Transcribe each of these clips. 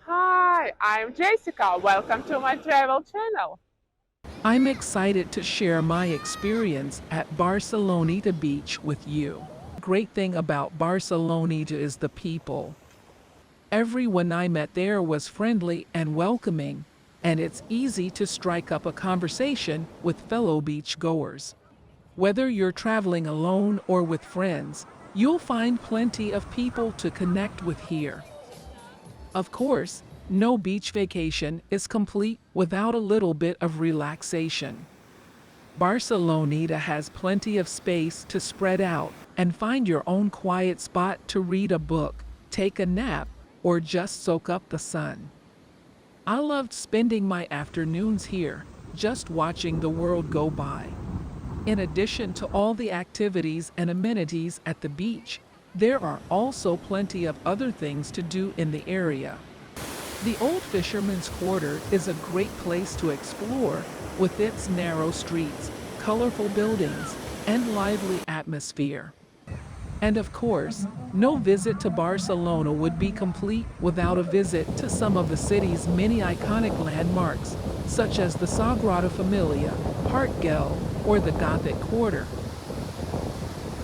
Hi, I'm Jessica. Welcome to my travel channel. I'm excited to share my experience at Barceloneta Beach with you. The great thing about Barceloneta is the people. Everyone I met there was friendly and welcoming, and it's easy to strike up a conversation with fellow beachgoers. Whether you're traveling alone or with friends, you'll find plenty of people to connect with here. Of course, no beach vacation is complete without a little bit of relaxation. Barceloneta has plenty of space to spread out and find your own quiet spot to read a book, take a nap, or just soak up the sun. I loved spending my afternoons here, just watching the world go by. In addition to all the activities and amenities at the beach, there are also plenty of other things to do in the area. The Old Fisherman's Quarter is a great place to explore, with its narrow streets, colorful buildings, and lively atmosphere. And of course, no visit to Barcelona would be complete without a visit to some of the city's many iconic landmarks, such as the Sagrada Familia, Park Güell, or the Gothic Quarter.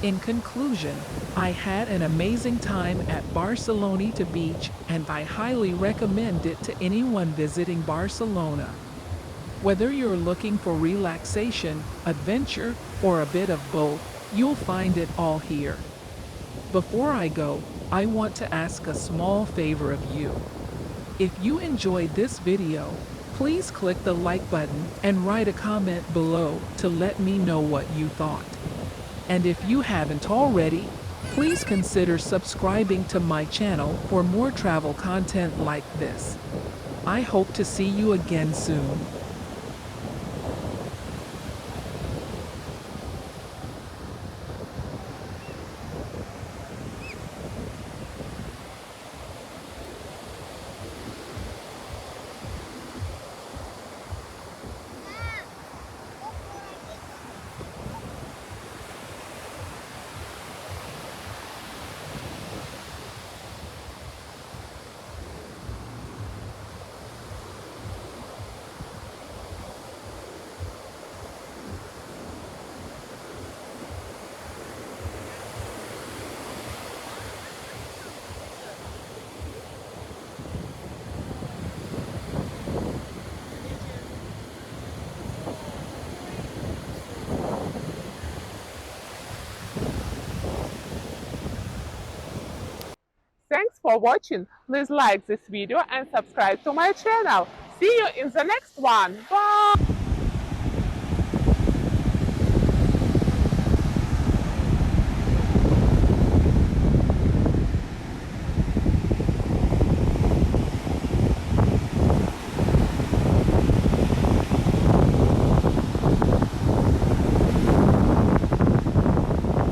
In conclusion, I had an amazing time at Barceloneta Beach, and I highly recommend it to anyone visiting Barcelona. Whether you're looking for relaxation, adventure, or a bit of both, you'll find it all here. Before I go, I want to ask a small favor of you. If you enjoyed this video, please click the like button and write a comment below to let me know what you thought. And if you haven't already, please consider subscribing to my channel for more travel content like this. I hope to see you again soon. Thanks for watching. Please like this video and subscribe to my channel. See you in the next one. Bye!